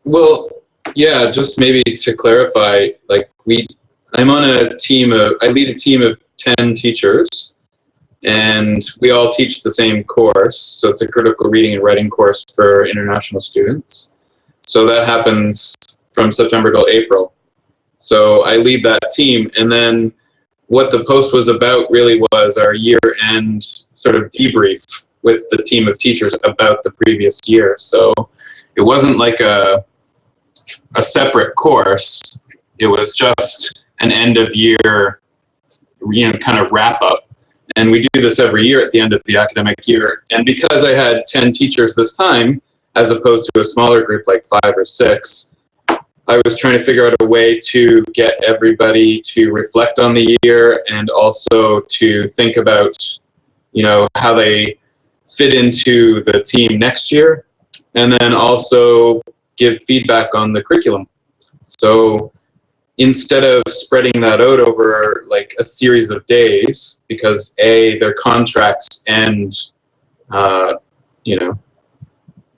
Well, yeah, just maybe to clarify, like I'm on a team I lead a team of 10 teachers, and we all teach the same course. So it's a critical reading and writing course for international students. So that happens from September till April. So I lead that team, and then what the post was about really was our year-end sort of debrief with the team of teachers about the previous year. So it wasn't like a separate course. It was just an end of year, kind of wrap up. And we do this every year at the end of the academic year. And because I had 10 teachers this time, as opposed to a smaller group like 5 or 6, I was trying to figure out a way to get everybody to reflect on the year and also to think about, how they fit into the team next year, and then also give feedback on the curriculum. So instead of spreading that out over like a series of days, because A, their contracts end,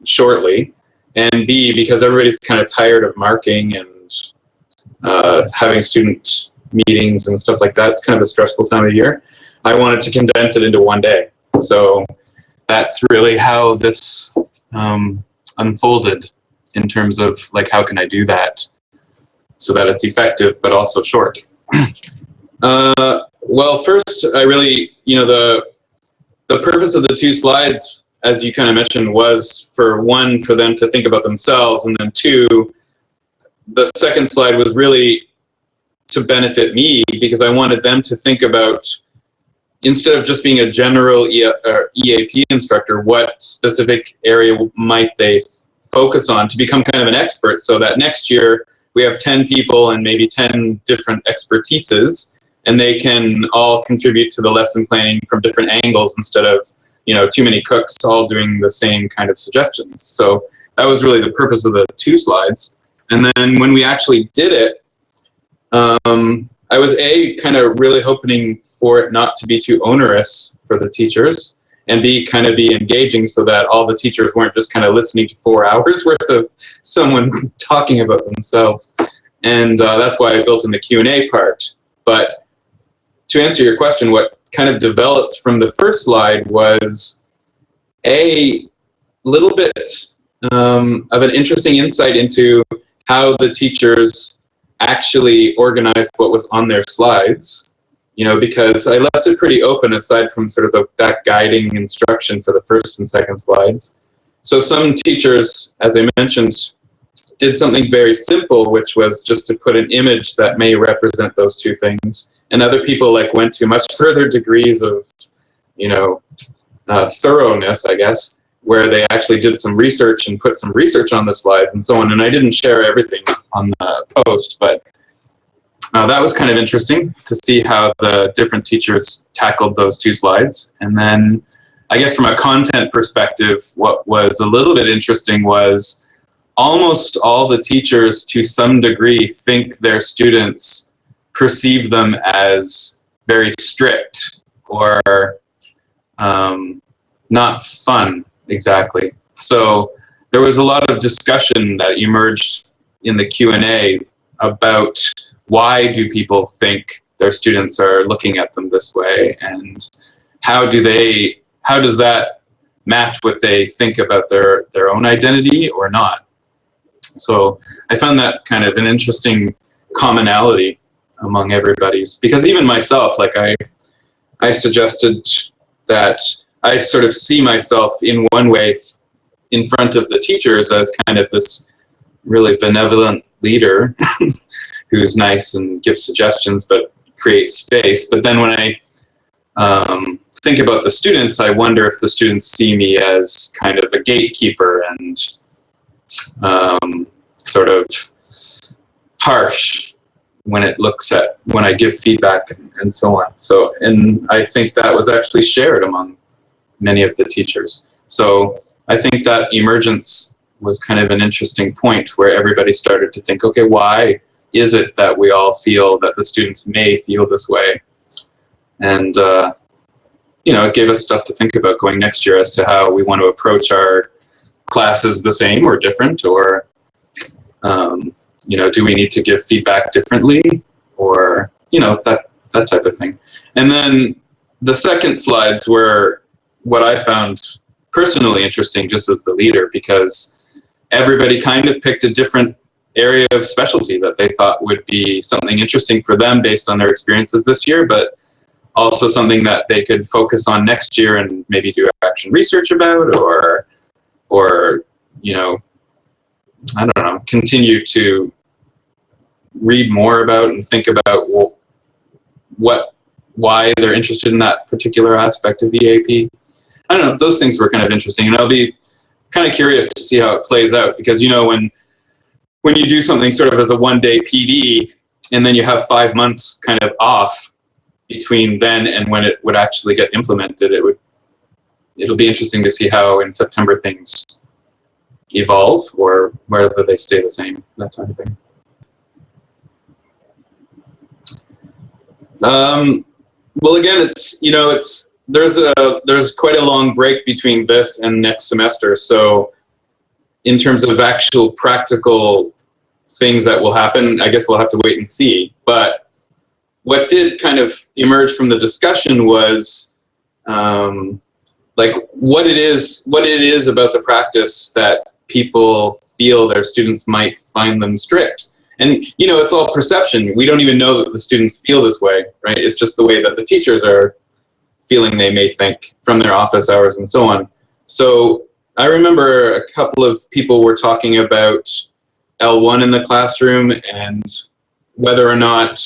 shortly, and B, because everybody's kind of tired of marking and having student meetings and stuff like that. It's kind of a stressful time of year. I wanted to condense it into one day. So that's really how this unfolded in terms of like, how can I do that so that it's effective but also short? Well, first, I really, the purpose of the 2 slides, as you kind of mentioned, was for them to think about themselves, and then 2, the second slide was really to benefit me, because I wanted them to think about, instead of just being a general EAP instructor, what specific area might they focus on to become kind of an expert, so that next year we have 10 people and maybe 10 different expertises, and they can all contribute to the lesson planning from different angles instead of too many cooks all doing the same kind of suggestions. So that was really the purpose of the 2 slides. And then when we actually did it, I was kind of really hoping for it not to be too onerous for the teachers, and be engaging, so that all the teachers weren't just kind of listening to 4 hours worth of someone talking about themselves. And that's why I built in the Q&A part. But to answer your question, what kind of developed from the first slide was a little bit of an interesting insight into how the teachers actually organized what was on their slides, because I left it pretty open aside from sort of that guiding instruction for the first and second slides. So some teachers, as I mentioned, did something very simple, which was just to put an image that may represent those 2 things. And other people went to much further degrees of, thoroughness, I guess, where they actually did some research and put some research on the slides and so on. And I didn't share everything on the post, but that was kind of interesting to see how the different teachers tackled those 2 slides. And then I guess from a content perspective, what was a little bit interesting was almost all the teachers to some degree think their students perceive them as very strict or not fun exactly. So there was a lot of discussion that emerged in the Q&A about why do people think their students are looking at them this way, and how does that match what they think about their own identity or not. So I found that kind of an interesting commonality among everybody's, because even myself, I suggested that I sort of see myself in one way in front of the teachers as kind of this really benevolent leader who's nice and gives suggestions but creates space. But then when I think about the students, I wonder if the students see me as kind of a gatekeeper and sort of harsh when I give feedback and so on. So, and I think that was actually shared among many of the teachers. So I think that emergence was kind of an interesting point where everybody started to think, okay, why is it that we all feel that the students may feel this way? And, it gave us stuff to think about going next year as to how we want to approach our classes the same or different, or Do we need to give feedback differently, or that type of thing. And then the second slides were what I found personally interesting, just as the leader, because everybody kind of picked a different area of specialty that they thought would be something interesting for them based on their experiences this year, but also something that they could focus on next year and maybe do action research about, or I don't know, continue to read more about and think about why they're interested in that particular aspect of EAP. I don't know, those things were kind of interesting, and I'll be kind of curious to see how it plays out, because when you do something sort of as a one-day PD and then you have 5 months kind of off between then and when it would actually get implemented, it'll be interesting to see how in September things evolve, or whether they stay the same, that type of thing. Well, again, there's quite a long break between this and next semester. So in terms of actual practical things that will happen, I guess we'll have to wait and see. But what did kind of emerge from the discussion was what it is about the practice that people feel their students might find them strict. And, it's all perception. We don't even know that the students feel this way, right? It's just the way that the teachers are feeling they may think from their office hours and so on. So I remember a couple of people were talking about L1 in the classroom and whether or not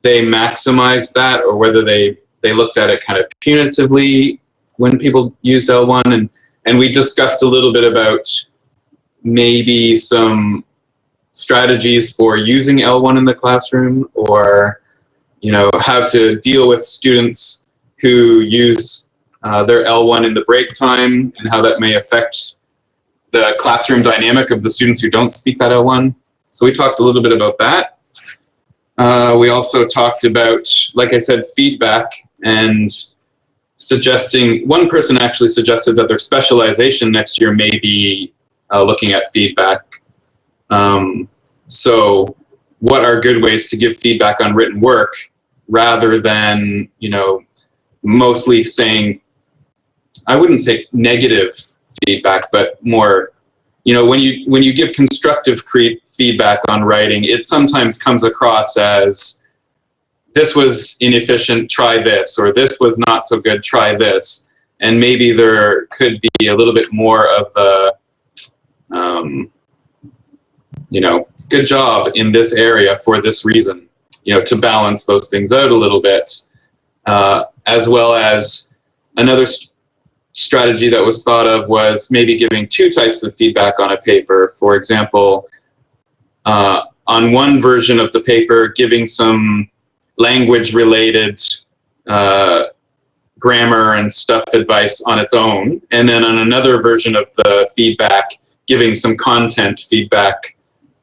they maximized that, or whether they looked at it kind of punitively when people used L1. And we discussed a little bit about maybe some strategies for using L1 in the classroom, or how to deal with students who use their L1 in the break time, and how that may affect the classroom dynamic of the students who don't speak that L1. So we talked a little bit about that. We also talked about, like I said, feedback, and one person actually suggested that their specialization next year may be looking at feedback. So what are good ways to give feedback on written work, rather than, mostly saying, I wouldn't say negative feedback, but more, when you give constructive feedback on writing, it sometimes comes across as, this was inefficient, try this, or this was not so good, try this. And maybe there could be a little bit more of the, good job in this area for this reason, to balance those things out a little bit, as well as another strategy that was thought of was maybe giving two types of feedback on a paper. For example, on one version of the paper, giving some language-related grammar and stuff advice on its own, and then on another version of the feedback, giving some content feedback,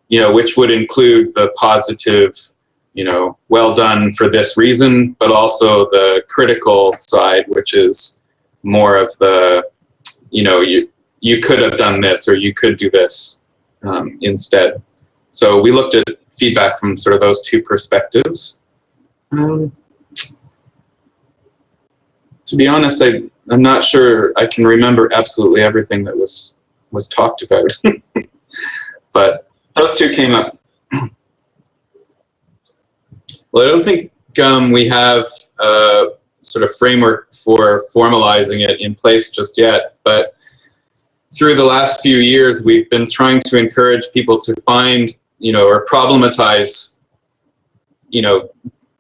which would include the positive, well done for this reason, but also the critical side, which is more of the, you could have done this, or you could do this instead. So we looked at feedback from sort of those two perspectives. To be honest, I'm not sure I can remember absolutely everything that was talked about, but those two came up. Well, I don't think we have a sort of framework for formalizing it in place just yet, but through the last few years, we've been trying to encourage people to find, or problematize,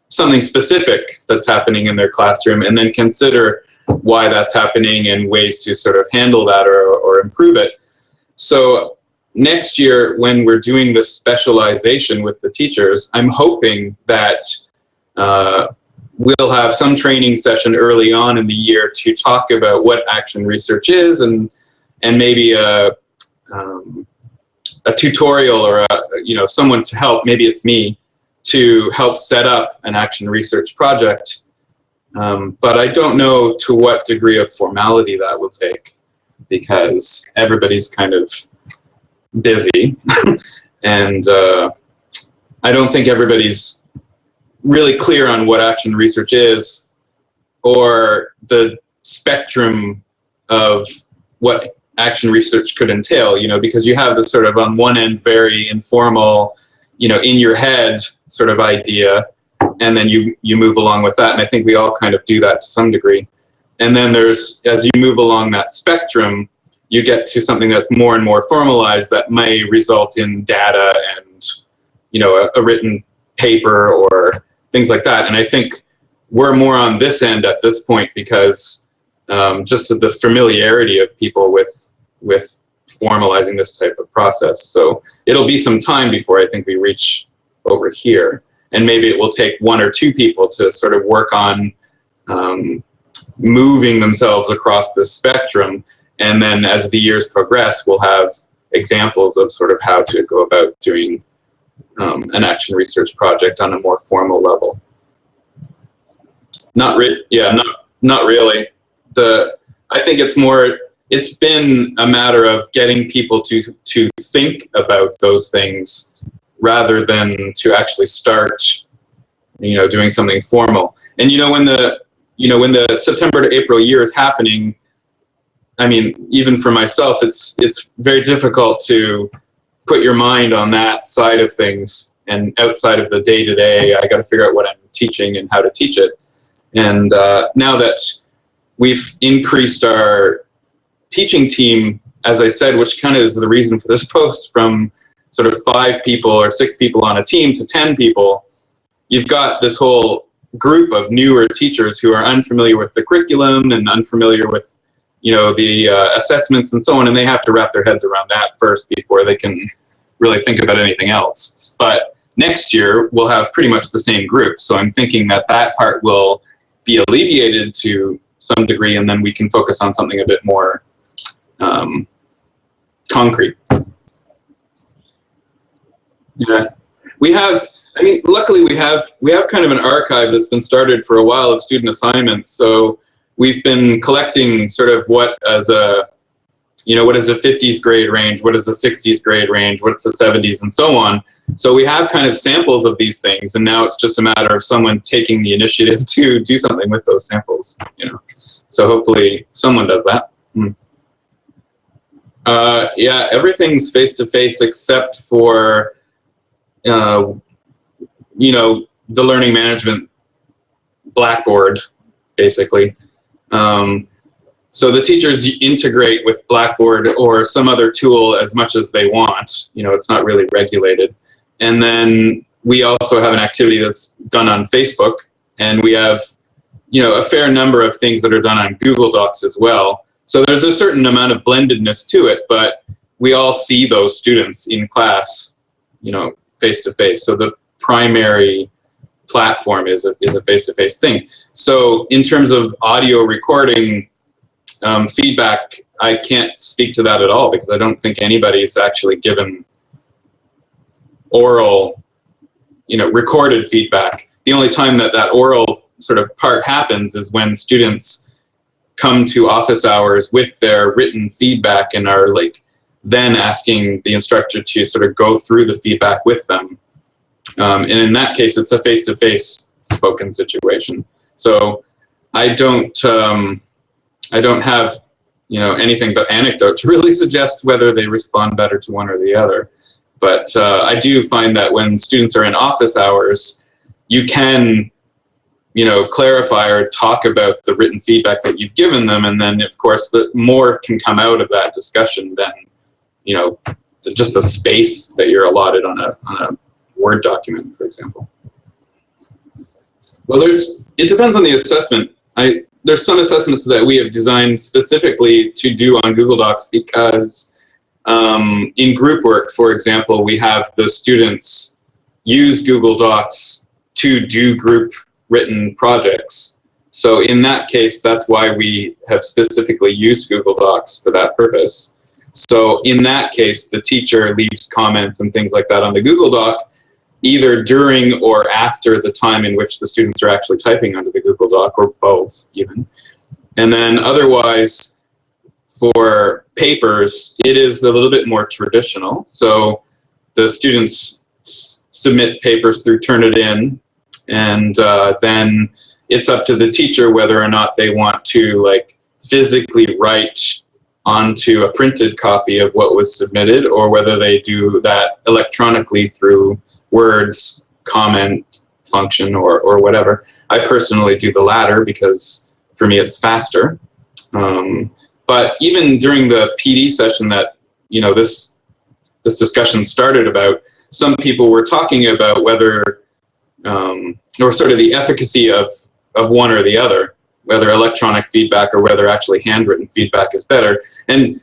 something specific that's happening in their classroom, and then consider why that's happening and ways to sort of handle that or improve it. So next year, when we're doing this specialization with the teachers, I'm hoping that we'll have some training session early on in the year to talk about what action research is, and maybe a tutorial, or someone to help, maybe it's me, to help set up an action research project. But I don't know to what degree of formality that will take, because everybody's kind of busy. And I don't think everybody's really clear on what action research is, or the spectrum of what action research could entail, because you have this sort of, on one end, very informal, in your head sort of idea, and then you move along with that. And I think we all kind of do that to some degree. And then there's, as you move along that spectrum, you get to something that's more and more formalized that may result in data and, a written paper or things like that. And I think we're more on this end at this point because just of the familiarity of people with formalizing this type of process. So it'll be some time before I think we reach over here. And maybe it will take one or two people to sort of work on moving themselves across this spectrum. And then as the years progress, we'll have examples of sort of how to go about doing an action research project on a more formal level. Not really. I think it's been a matter of getting people to think about those things rather than to actually start, doing something formal. And when the September to April year is happening, I mean, even for myself, it's very difficult to put your mind on that side of things, and outside of the day-to-day, I got to figure out what I'm teaching and how to teach it. And now that we've increased our teaching team, as I said, which kind of is the reason for this post, from sort of 5 people or 6 people on a team to 10 people, you've got this whole group of newer teachers who are unfamiliar with the curriculum and unfamiliar with the assessments and so on, and they have to wrap their heads around that first before they can really think about anything else. But next year, we'll have pretty much the same group, so I'm thinking that part will be alleviated to some degree, and then we can focus on something a bit more concrete. Yeah, luckily we have kind of an archive that's been started for a while of student assignments, so we've been collecting sort of what is a 50s grade range, what is a 60s grade range, what's the 70s, and so on. So we have kind of samples of these things, and now it's just a matter of someone taking the initiative to do something with those samples. So hopefully someone does that. Yeah, everything's face-to-face except for the learning management Blackboard, basically. So the teachers integrate with Blackboard or some other tool as much as they want. It's not really regulated. And then we also have an activity that's done on Facebook, and we have, a fair number of things that are done on Google Docs as well. So there's a certain amount of blendedness to it, but we all see those students in class, face to face. So the primary platform is a face-to-face thing. So in terms of audio recording feedback, I can't speak to that at all because I don't think anybody's actually given oral, recorded feedback. The only time that oral sort of part happens is when students come to office hours with their written feedback and are then asking the instructor to sort of go through the feedback with them. And in that case, it's a face-to-face spoken situation. So I don't have, anything but anecdote to really suggest whether they respond better to one or the other. But I do find that when students are in office hours, you can, clarify or talk about the written feedback that you've given them. And then, of course, the more can come out of that discussion than, just the space that you're allotted on a Word document, for example. Well, it depends on the assessment. There's some assessments that we have designed specifically to do on Google Docs because in group work, for example, we have the students use Google Docs to do group written projects. So in that case, that's why we have specifically used Google Docs for that purpose. So in that case, the teacher leaves comments and things like that on the Google Doc, either during or after the time in which the students are actually typing onto the Google Doc, or both even. And then otherwise, for papers, it is a little bit more traditional. So the students submit papers through Turnitin, and then it's up to the teacher whether or not they want to like physically write onto a printed copy of what was submitted, or whether they do that electronically through Word's comment function or whatever. I personally do the latter because for me it's faster. But even during the PD session that this discussion started about, some people were talking about whether or sort of the efficacy of one or the other, whether electronic feedback or whether actually handwritten feedback is better. And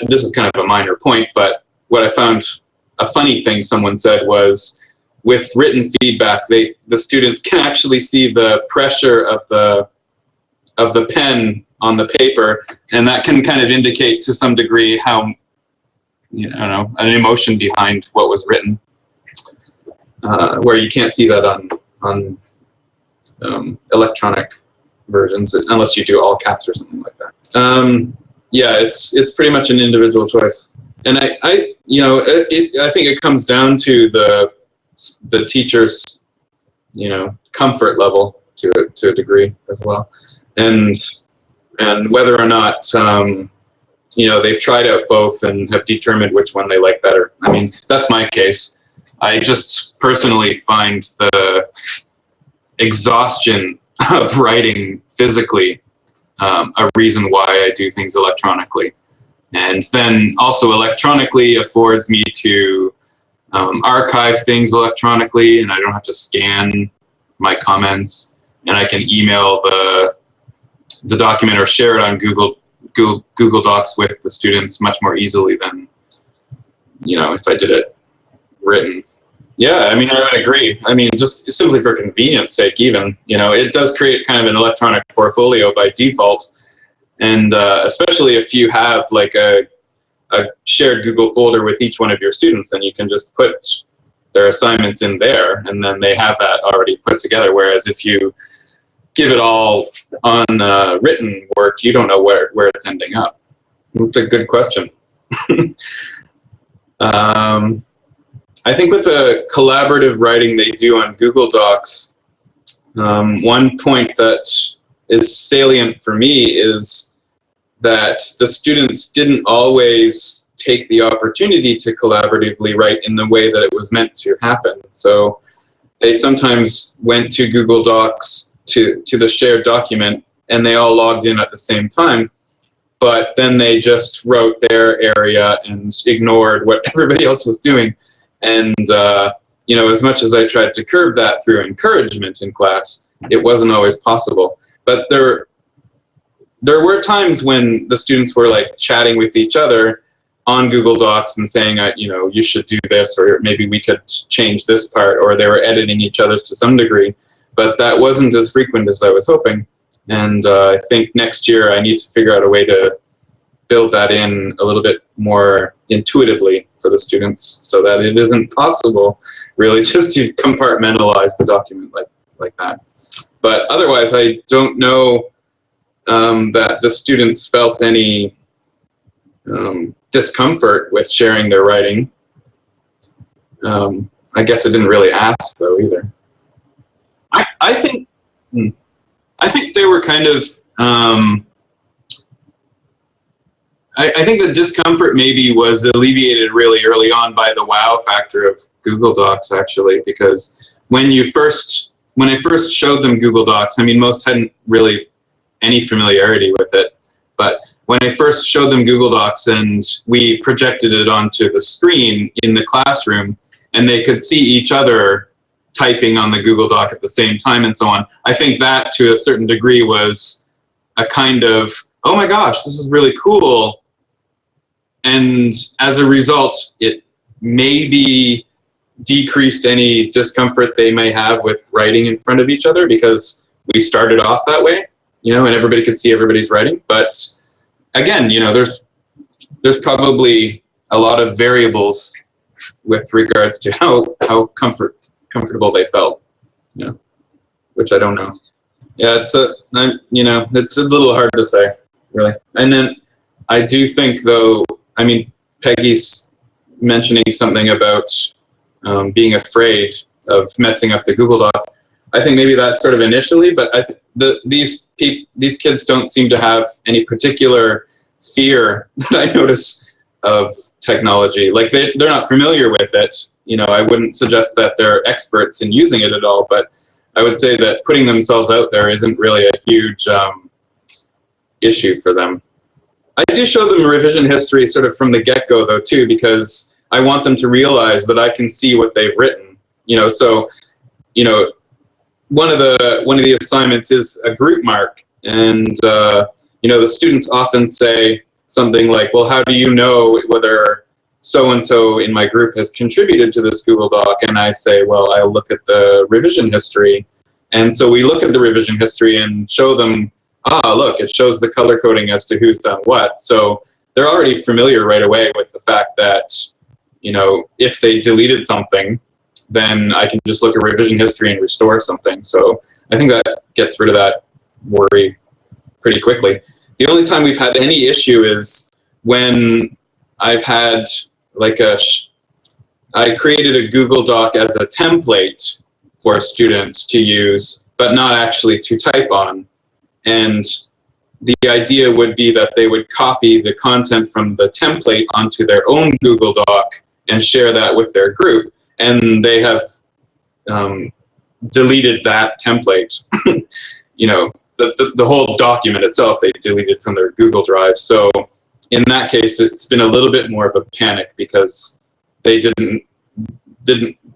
this is kind of a minor point, but what I found a funny thing someone said was, with written feedback, the students can actually see the pressure of the pen on the paper, and that can kind of indicate to some degree how, an emotion behind what was written, where you can't see that on electronic versions unless you do all caps or something like that. Yeah, it's pretty much an individual choice, and I think it comes down to the teacher's comfort level to a degree as well, and whether or not they've tried out both and have determined which one they like better. I mean, that's my case. I just personally find the exhaustion of writing physically a reason why I do things electronically. And then also electronically affords me to archive things electronically, and I don't have to scan my comments, and I can email the document or share it on Google Docs with the students much more easily than if I did it written. Yeah, I mean, I would agree. I mean, just simply for convenience sake, even, it does create kind of an electronic portfolio by default. And especially if you have like a shared Google folder with each one of your students, then you can just put their assignments in there, and then they have that already put together. Whereas if you give it all on written work, you don't know where it's ending up. It's a good question. I think with the collaborative writing they do on Google Docs, one point that is salient for me is that the students didn't always take the opportunity to collaboratively write in the way that it was meant to happen. So they sometimes went to Google Docs to the shared document, and they all logged in at the same time, but then they just wrote their area and ignored what everybody else was doing. And as much as I tried to curb that through encouragement in class, it wasn't always possible. But there were times when the students were like chatting with each other on Google Docs and saying, you should do this, or maybe we could change this part, or they were editing each other's to some degree. But that wasn't as frequent as I was hoping. And I think next year I need to figure out a way to build that in a little bit more intuitively for the students, so that it isn't possible really just to compartmentalize the document like that. But otherwise, I don't know that the students felt any discomfort with sharing their writing. I guess I didn't really ask though either. I think they were kind of I think the discomfort maybe was alleviated really early on by the wow factor of Google Docs, actually, because when I first showed them Google Docs, I mean, most hadn't really any familiarity with it, but when I first showed them Google Docs and we projected it onto the screen in the classroom, and they could see each other typing on the Google Doc at the same time and so on, I think that to a certain degree was a kind of, oh my gosh, this is really cool. And as a result, it maybe decreased any discomfort they may have with writing in front of each other, because we started off that way, and everybody could see everybody's writing. But again, there's probably a lot of variables with regards to how comfortable they felt, which I don't know. Yeah, it's a little hard to say, really. And then I do think, though, I mean, Peggy's mentioning something about being afraid of messing up the Google Doc. I think maybe that's sort of initially, but these kids don't seem to have any particular fear that I notice of technology. Like they're not familiar with it. I wouldn't suggest that they're experts in using it at all, but I would say that putting themselves out there isn't really a huge issue for them. I do show them revision history sort of from the get-go, though, too, because I want them to realize that I can see what they've written. So one of the assignments is a group mark, and the students often say something like, "Well, how do you know whether so-and-so in my group has contributed to this Google Doc?" And I say, "Well, I'll look at the revision history." And so we look at the revision history and show them, look, it shows the color coding as to who's done what. So they're already familiar right away with the fact that, if they deleted something, then I can just look at revision history and restore something. So I think that gets rid of that worry pretty quickly. The only time we've had any issue is when I've had I created a Google Doc as a template for students to use, but not actually to type on. And the idea would be that they would copy the content from the template onto their own Google Doc and share that with their group. And they have deleted that template. The whole document itself, they deleted from their Google Drive. So in that case, it's been a little bit more of a panic because they didn't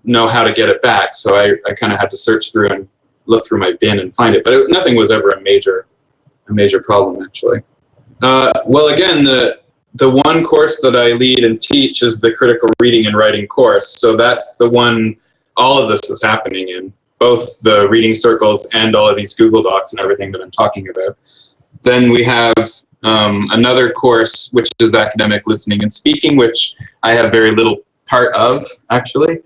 know how to get it back. So I kind of had to search through and look through my bin and find it. But nothing was ever a major problem, actually. Well, again, the one course that I lead and teach is the critical reading and writing course. So that's the one all of this is happening in, both the reading circles and all of these Google Docs and everything that I'm talking about. Then we have another course, which is academic listening and speaking, which I have very little part of, actually,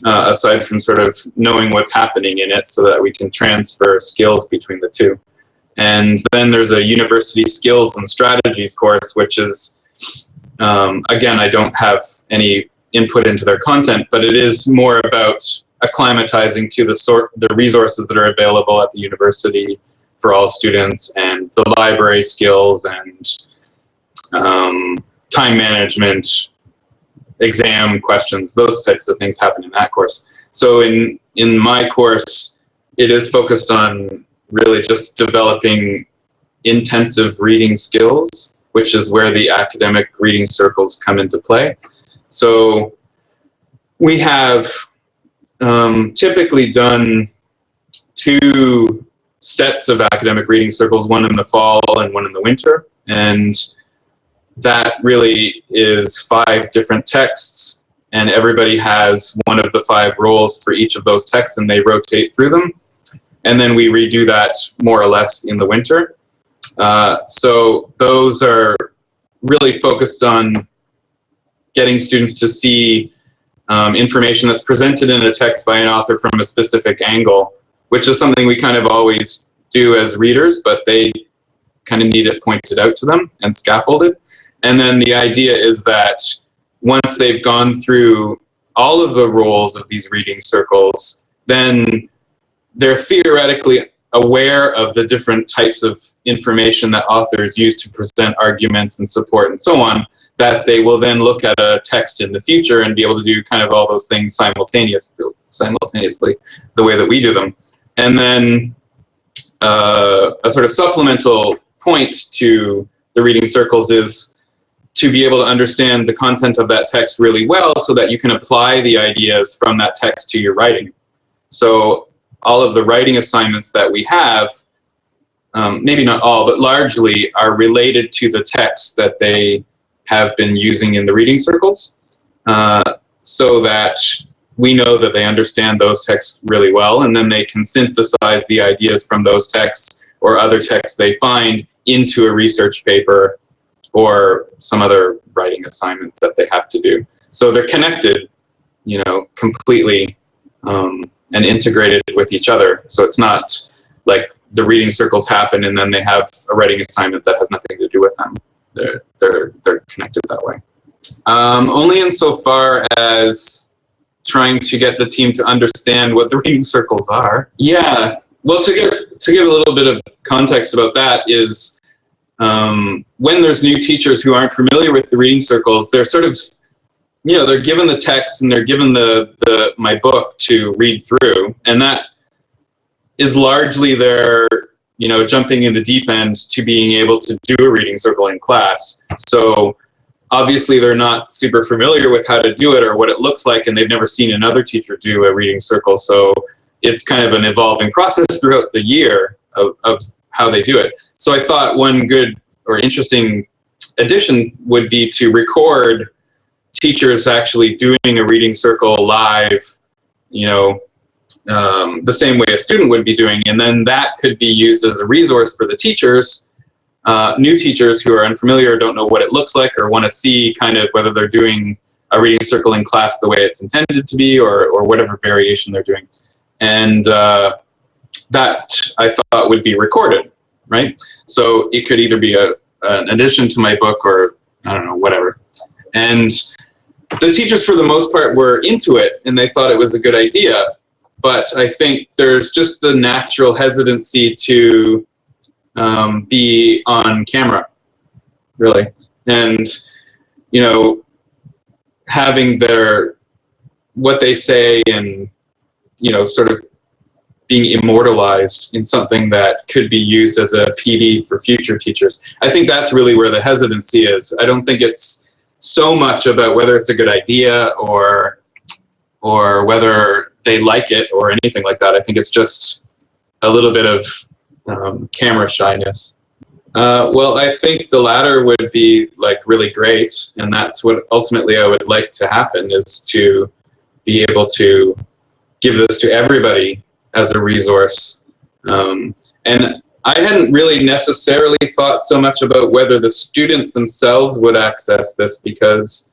aside from sort of knowing what's happening in it so that we can transfer skills between the two. And then there's a university skills and strategies course, which is, again, I don't have any input into their content, but it is more about acclimatizing to the resources that are available at the university for all students, and the library skills and time management, exam questions, those types of things happen in that course. So in my course, it is focused on really just developing intensive reading skills, which is where the academic reading circles come into play. So we have typically done 2 sets of academic reading circles, one in the fall and one in the winter. And that really is 5 different texts, and everybody has one of the 5 roles for each of those texts, and they rotate through them. And then we redo that more or less in the winter. So those are really focused on getting students to see information that's presented in a text by an author from a specific angle, which is something we kind of always do as readers, but they kind of need it pointed out to them and scaffolded. And then the idea is that once they've gone through all of the roles of these reading circles, then they're theoretically aware of the different types of information that authors use to present arguments and support and so on, that they will then look at a text in the future and be able to do kind of all those things simultaneously the way that we do them. And then a sort of supplemental point to the reading circles is to be able to understand the content of that text really well so that you can apply the ideas from that text to your writing. So all of the writing assignments that we have, maybe not all, but largely are related to the text that they have been using in the reading circles, so that we know that they understand those texts really well, and then they can synthesize the ideas from those texts or other texts they find into a research paper or some other writing assignment that they have to do. So they're connected, completely and integrated with each other. So it's not like the reading circles happen and then they have a writing assignment that has nothing to do with them. They're connected that way. Only insofar as trying to get the team to understand what the reading circles are. Yeah. Well, to give a little bit of context about that is when there's new teachers who aren't familiar with the reading circles, they're sort of, they're given the text and they're given my book to read through, and that is largely their, jumping in the deep end to being able to do a reading circle in class. So obviously they're not super familiar with how to do it or what it looks like, and they've never seen another teacher do a reading circle. So it's kind of an evolving process throughout the year of how they do it. So I thought one good or interesting addition would be to record teachers actually doing a reading circle live, the same way a student would be doing, and then that could be used as a resource for the teachers, new teachers who are unfamiliar or don't know what it looks like or want to see kind of whether they're doing a reading circle in class the way it's intended to be, or whatever variation they're doing. And that I thought would be recorded, right? So it could either be an addition to my book or, I don't know, whatever. And the teachers, for the most part, were into it, and they thought it was a good idea. But I think there's just the natural hesitancy to be on camera, really. And, having what they say and, sort of being immortalized in something that could be used as a PD for future teachers. I think that's really where the hesitancy is. I don't think it's so much about whether it's a good idea or whether they like it or anything like that. I think it's just a little bit of camera shyness. Well, I think the latter would be really great, and that's what ultimately I would like to happen, is to be able to give this to everybody as a resource. And I hadn't really necessarily thought so much about whether the students themselves would access this, because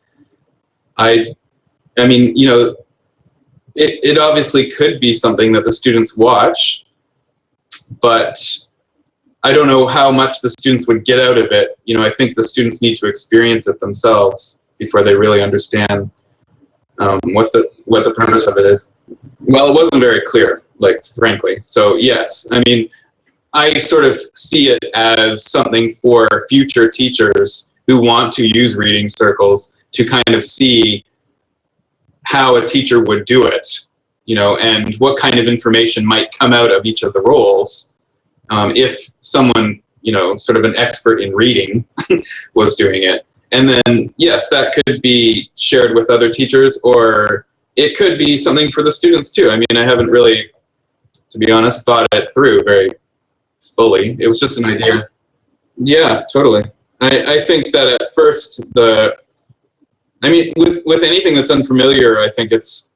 it obviously could be something that the students watch, but I don't know how much the students would get out of it. I think the students need to experience it themselves before they really understand what the premise of it is. Well, it wasn't very clear, frankly. So yes, I sort of see it as something for future teachers who want to use reading circles to kind of see how a teacher would do it, and what kind of information might come out of each of the roles if someone, sort of an expert in reading was doing it. And then, yes, that could be shared with other teachers, or it could be something for the students too. I haven't really, to be honest, thought it through very fully. It was just an idea. Yeah, totally. I think that at first with anything that's unfamiliar, I think it's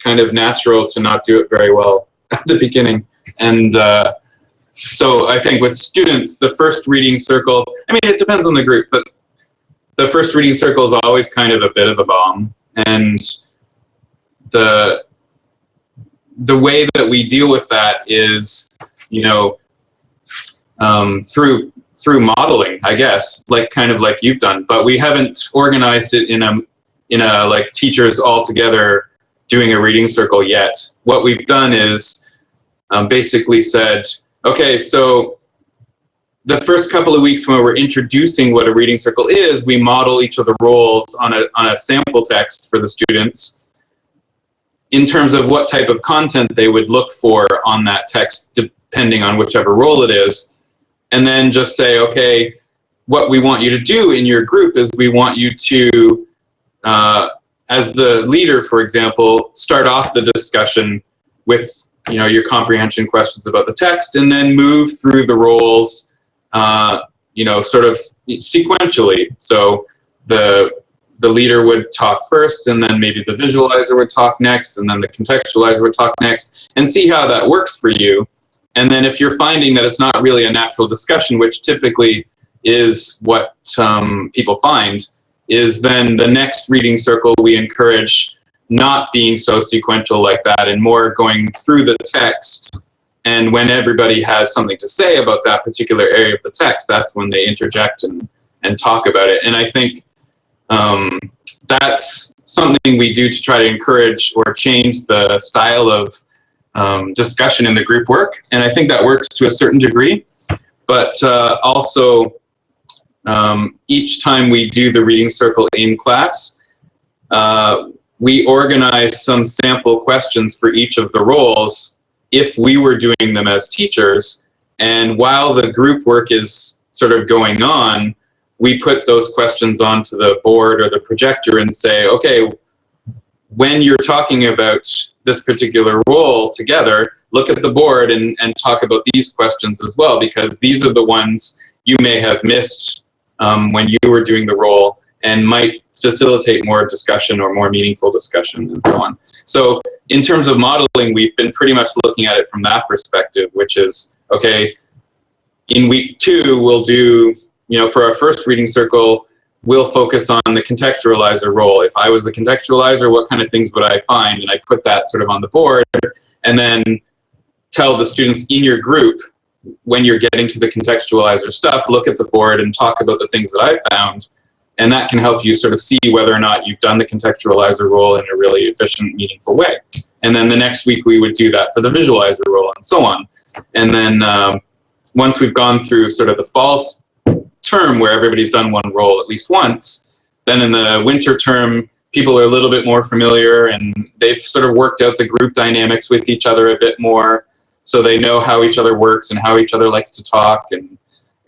kind of natural to not do it very well at the beginning. And so I think with students, the first reading circle, it depends on the group, but the first reading circle is always kind of a bit of a bomb. And the way that we deal with that is, through modeling, I guess, kind of like you've done, but we haven't organized it in a teachers all together doing a reading circle yet. What we've done is basically said, okay, so the first couple of weeks when we're introducing what a reading circle is, we model each of the roles on a sample text for the students in terms of what type of content they would look for on that text, depending on whichever role it is. And then just say, okay, what we want you to do in your group is we want you to, as the leader, for example, start off the discussion with your comprehension questions about the text, and then move through the roles, sort of sequentially. So the leader would talk first, and then maybe the visualizer would talk next, and then the contextualizer would talk next, and see how that works for you. And then if you're finding that it's not really a natural discussion, which typically is what people find, is then the next reading circle we encourage not being so sequential like that, and more going through the text. And when everybody has something to say about that particular area of the text, that's when they interject and talk about it. And I think that's something we do to try to encourage or change the style of discussion in the group work. And I think that works to a certain degree. But also, each time we do the reading circle in class, we organize some sample questions for each of the roles if we were doing them as teachers. And while the group work is sort of going on, we put those questions onto the board or the projector and say, okay, when you're talking about this particular role together, look at the board and talk about these questions as well, because these are the ones you may have missed when you were doing the role and might facilitate more discussion or more meaningful discussion and so on. So in terms of modeling, we've been pretty much looking at it from that perspective, which is, okay, in week 2, we'll do, for our first reading circle, we'll focus on the contextualizer role. If I was the contextualizer, what kind of things would I find? And I put that sort of on the board, and then tell the students in your group, when you're getting to the contextualizer stuff, look at the board and talk about the things that I found. And that can help you sort of see whether or not you've done the contextualizer role in a really efficient, meaningful way. And then the next week we would do that for the visualizer role and so on. And then once we've gone through sort of the fall term where everybody's done one role at least once, then in the winter term, people are a little bit more familiar and they've sort of worked out the group dynamics with each other a bit more. So they know how each other works and how each other likes to talk,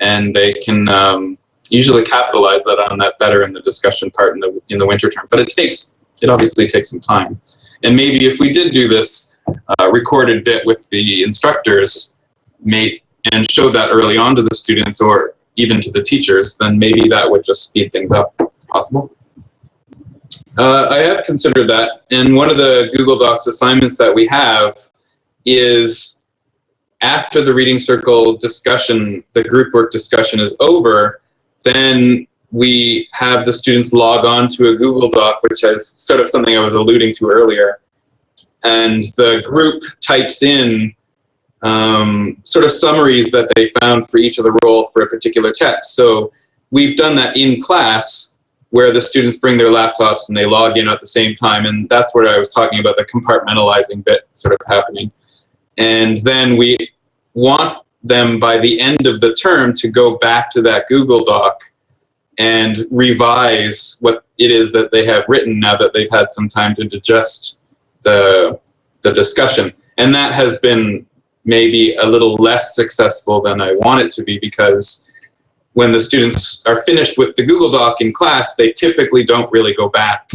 and they can usually capitalize on that better in the discussion part in the winter term. But it obviously takes some time. And maybe if we did do this recorded bit with the instructors and showed that early on to the students or even to the teachers, then maybe that would just speed things up. It's possible. I have considered that, and one of the Google Docs assignments that we have is after the reading circle discussion, the group work discussion is over, then we have the students log on to a Google Doc, which is sort of something I was alluding to earlier. And the group types in sort of summaries that they found for each of the role for a particular text. So we've done that in class where the students bring their laptops and they log in at the same time. And that's where I was talking about the compartmentalizing bit sort of happening. And then we want them by the end of the term to go back to that Google Doc and revise what it is that they have written now that they've had some time to digest the discussion. And that has been maybe a little less successful than I want it to be, because when the students are finished with the Google Doc in class, they typically don't really go back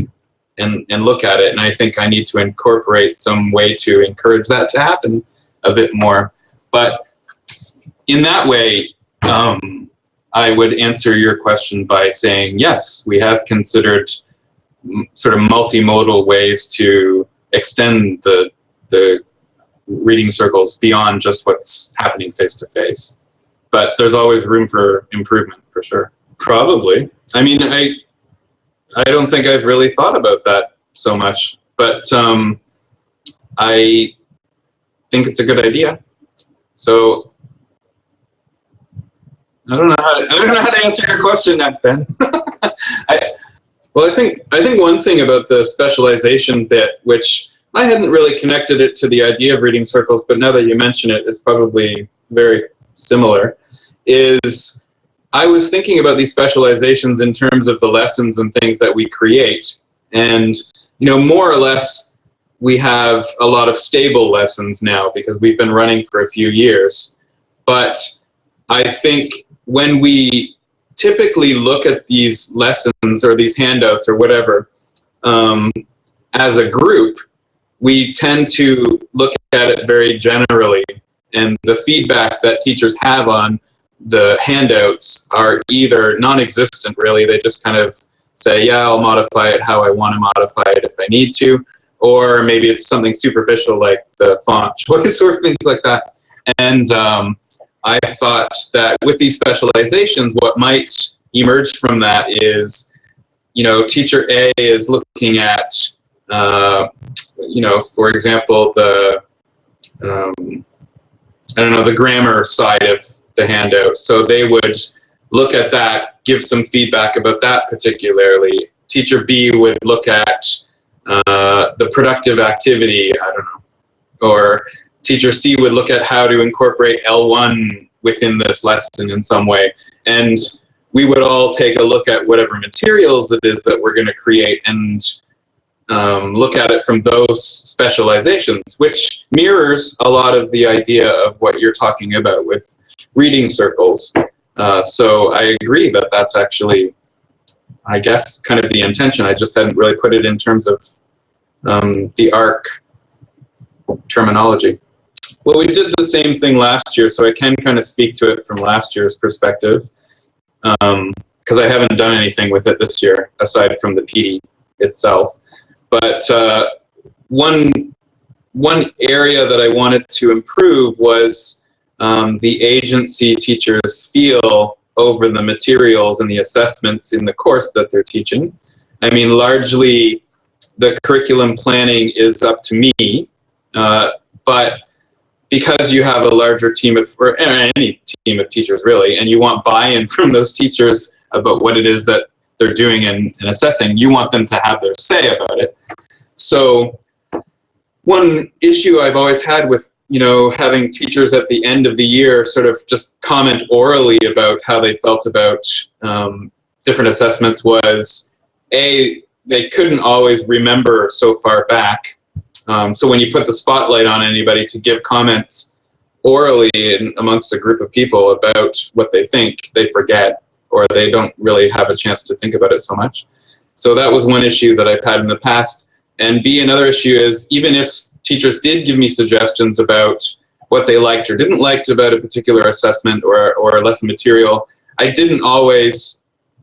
and look at it. And I think I need to incorporate some way to encourage that to happen a bit more. But in that way, I would answer your question by saying, yes, we have considered sort of multimodal ways to extend the reading circles beyond just what's happening face to face. But there's always room for improvement, for sure. Probably. I mean, I don't think I've really thought about that so much, but I think it's a good idea. So I don't know how to answer your question, Ben. I think one thing about the specialization bit, which I hadn't really connected it to the idea of reading circles, but now that you mention it, it's probably very similar, is I was thinking about these specializations in terms of the lessons and things that we create. And, more or less, we have a lot of stable lessons now because we've been running for a few years. But I think when we typically look at these lessons or these handouts or whatever as a group, we tend to look at it very generally. And the feedback that teachers have on the handouts are either non-existent, really. They just kind of say, yeah, I'll modify it how I want to modify it if I need to. Or maybe it's something superficial like the font choice or things like that. And I thought that with these specializations, what might emerge from that is, teacher A is looking at, for example, the grammar side of the handout. So they would look at that, give some feedback about that particularly, teacher B would look at the productive activity, I don't know, or teacher C would look at how to incorporate L1 within this lesson in some way. And we would all take a look at whatever materials it is that we're going to create and look at it from those specializations, which mirrors a lot of the idea of what you're talking about with reading circles. So I agree that that's actually, I guess, kind of the intention. I just hadn't really put it in terms of the ARC terminology. Well, we did the same thing last year, so I can kind of speak to it from last year's perspective, because I haven't done anything with it this year, aside from the PD itself. But one area that I wanted to improve was the agency teachers feel over the materials and the assessments in the course that they're teaching. I mean, largely the curriculum planning is up to me, but because you have a larger team of, or any team of teachers really, and you want buy-in from those teachers about what it is that they're doing and assessing, you want them to have their say about it. So one issue I've always had with, having teachers at the end of the year sort of just comment orally about how they felt about different assessments was, A, they couldn't always remember so far back. So when you put the spotlight on anybody to give comments orally amongst a group of people about what they think, they forget, or they don't really have a chance to think about it so much. So that was one issue that I've had in the past. And B, another issue is, even if teachers did give me suggestions about what they liked or didn't like about a particular assessment or lesson material, I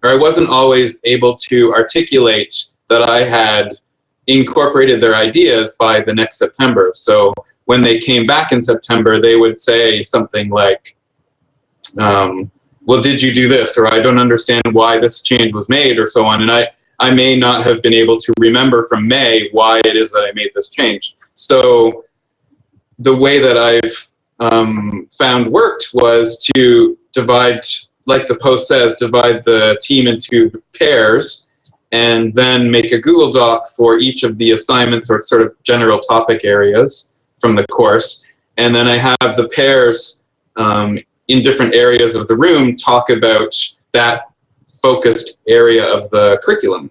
wasn't always able to articulate that I had incorporated their ideas by the next September. So when they came back in September, they would say something like, well, did you do this? Or I don't understand why this change was made, or so on. And I may not have been able to remember from May why it is that I made this change. So the way that I've found worked was to divide, like the post says, divide the team into pairs, and then make a Google Doc for each of the assignments or sort of general topic areas from the course. And then I have the pairs in different areas of the room talk about that focused area of the curriculum.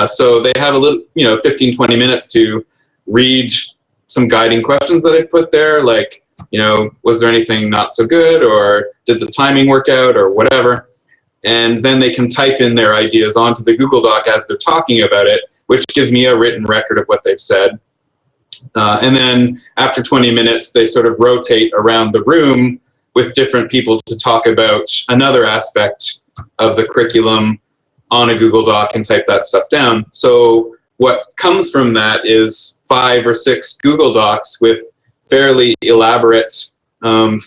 So they have a little, 15, 20 minutes to read some guiding questions that I put there, like, was there anything not so good, or did the timing work out, or whatever. And then they can type in their ideas onto the Google Doc as they're talking about it, which gives me a written record of what they've said. And then after 20 minutes, they sort of rotate around the room with different people to talk about another aspect of the curriculum on a Google Doc and type that stuff down. So what comes from that is 5 or 6 Google Docs with fairly elaborate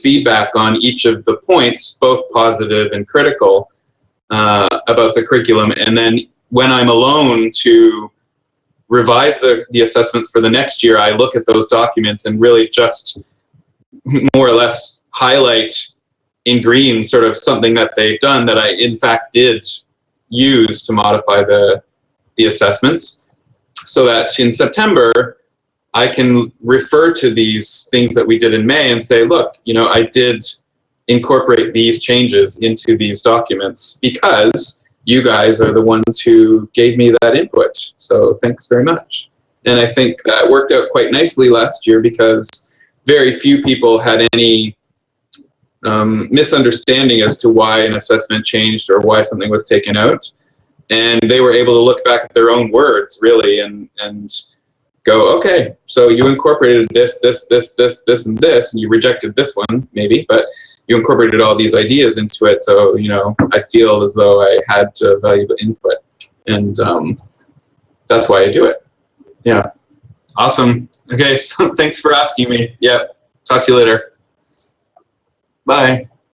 feedback on each of the points, both positive and critical, about the curriculum. And then when I'm alone to revise the assessments for the next year, I look at those documents and really just more or less highlight in green sort of something that they've done that I in fact did use to modify the assessments, so that in September I can refer to these things that we did in May and say, look, I did incorporate these changes into these documents because you guys are the ones who gave me that input. So thanks very much. And I think that worked out quite nicely last year because very few people had any misunderstanding as to why an assessment changed or why something was taken out. And they were able to look back at their own words, really, and go, okay, so you incorporated this, and this, and you rejected this one, maybe, but you incorporated all these ideas into it. So, I feel as though I had valuable input, and that's why I do it. Yeah. Awesome. Okay, so thanks for asking me. Yeah. Talk to you later. Bye.